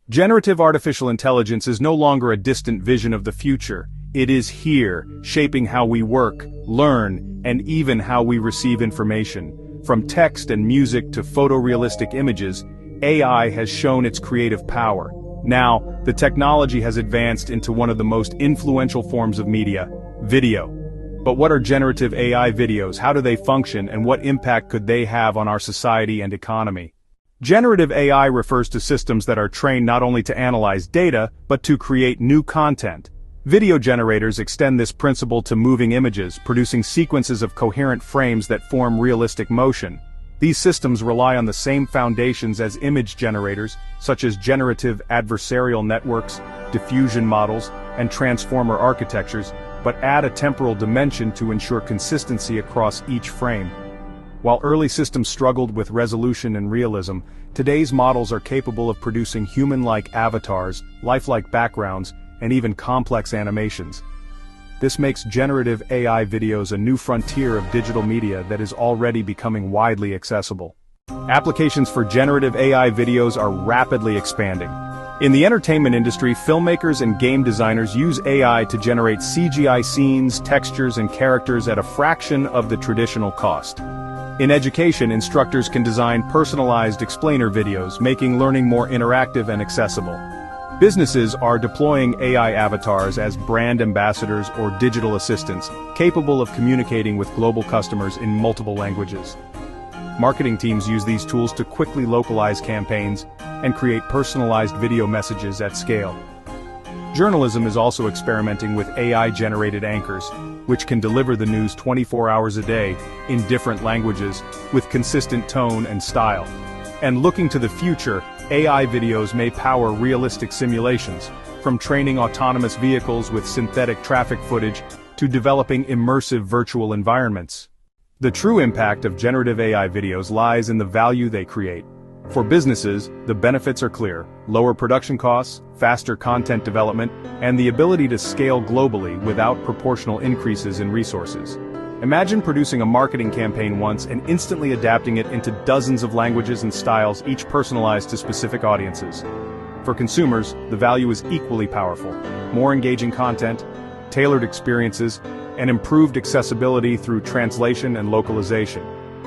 Generative artificial intelligence is no longer a distant vision of the future. It is here, shaping how we work, learn, and even how we receive information. From text and music to photorealistic images, AI has shown its creative power. Now, the technology has advanced into one of the most influential forms of media, video. But what are generative AI videos, how do they function, and what impact could they have on our society and economy? Generative AI refers to systems that are trained not only to analyze data, but to create new content. Video generators extend this principle to moving images, producing sequences of coherent frames that form realistic motion. These systems rely on the same foundations as image generators, such as generative adversarial networks, diffusion models, and transformer architectures, but add a temporal dimension to ensure consistency across each frame. While early systems struggled with resolution and realism, today's models are capable of producing human-like avatars, lifelike backgrounds, and even complex animations. This makes generative AI videos a new frontier of digital media that is already becoming widely accessible. Applications for generative AI videos are rapidly expanding. In the entertainment industry, filmmakers and game designers use AI to generate CGI scenes, textures, and characters at a fraction of the traditional cost. In education, instructors can design personalized explainer videos, making learning more interactive and accessible. Businesses are deploying AI avatars as brand ambassadors or digital assistants, capable of communicating with global customers in multiple languages. Marketing teams use these tools to quickly localize campaigns and create personalized video messages at scale. Journalism is also experimenting with AI-generated anchors, which can deliver the news 24 hours a day, in different languages, with consistent tone and style. And looking to the future, AI videos may power realistic simulations, from training autonomous vehicles with synthetic traffic footage to developing immersive virtual environments. The true impact of generative AI videos lies in the value they create. For businesses, the benefits are clear: lower production costs, faster content development, and the ability to scale globally without proportional increases in resources. Imagine producing a marketing campaign once and instantly adapting it into dozens of languages and styles, each personalized to specific audiences. For consumers, the value is equally powerful: more engaging content, tailored experiences, and improved accessibility through translation and localization.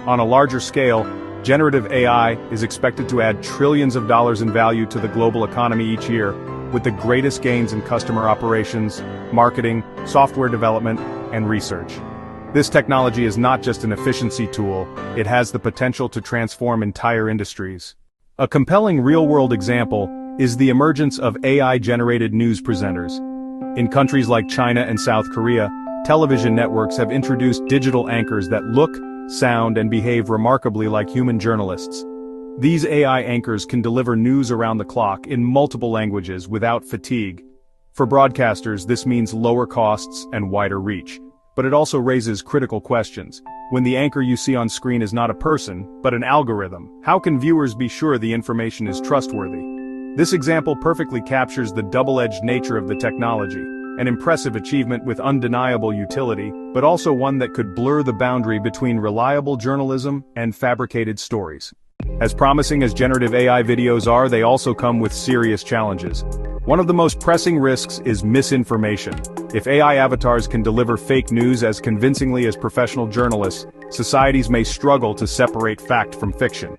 On a larger scale, generative AI is expected to add trillions of dollars in value to the global economy each year, with the greatest gains in customer operations, marketing, software development, and research. This technology is not just an efficiency tool, it has the potential to transform entire industries. A compelling real-world example is the emergence of AI-generated news presenters. In countries like China and South Korea, television networks have introduced digital anchors that look, sound, and behave remarkably like human journalists. These AI anchors can deliver news around the clock in multiple languages without fatigue. For broadcasters, this means lower costs and wider reach. But it also raises critical questions. When the anchor you see on screen is not a person, but an algorithm, how can viewers be sure the information is trustworthy? This example perfectly captures the double-edged nature of the technology. An impressive achievement with undeniable utility, but also one that could blur the boundary between reliable journalism and fabricated stories. As promising as generative AI videos are, they also come with serious challenges. One of the most pressing risks is misinformation. If AI avatars can deliver fake news as convincingly as professional journalists, societies may struggle to separate fact from fiction.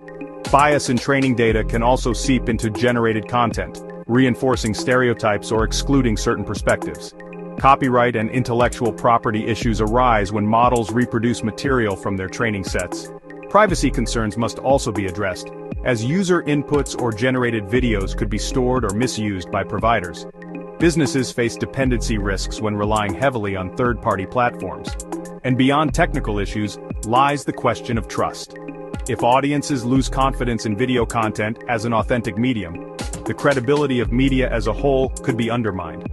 Bias in training data can also seep into generated content, reinforcing stereotypes or excluding certain perspectives. Copyright and intellectual property issues arise when models reproduce material from their training sets. Privacy concerns must also be addressed, as user inputs or generated videos could be stored or misused by providers. Businesses face dependency risks when relying heavily on third-party platforms. And beyond technical issues lies the question of trust. If audiences lose confidence in video content as an authentic medium, the credibility of media as a whole could be undermined.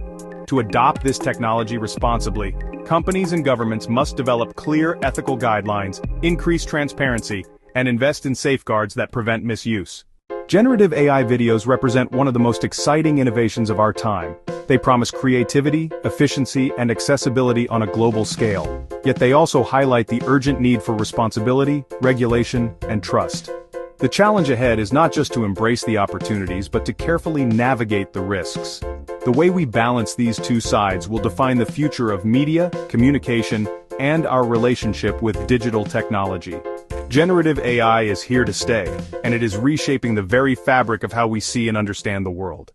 To adopt this technology responsibly, companies and governments must develop clear ethical guidelines, increase transparency, and invest in safeguards that prevent misuse. Generative AI videos represent one of the most exciting innovations of our time. They promise creativity, efficiency, and accessibility on a global scale. Yet they also highlight the urgent need for responsibility, regulation, and trust. The challenge ahead is not just to embrace the opportunities but to carefully navigate the risks. The way we balance these two sides will define the future of media, communication, and our relationship with digital technology. Generative AI is here to stay, and it is reshaping the very fabric of how we see and understand the world.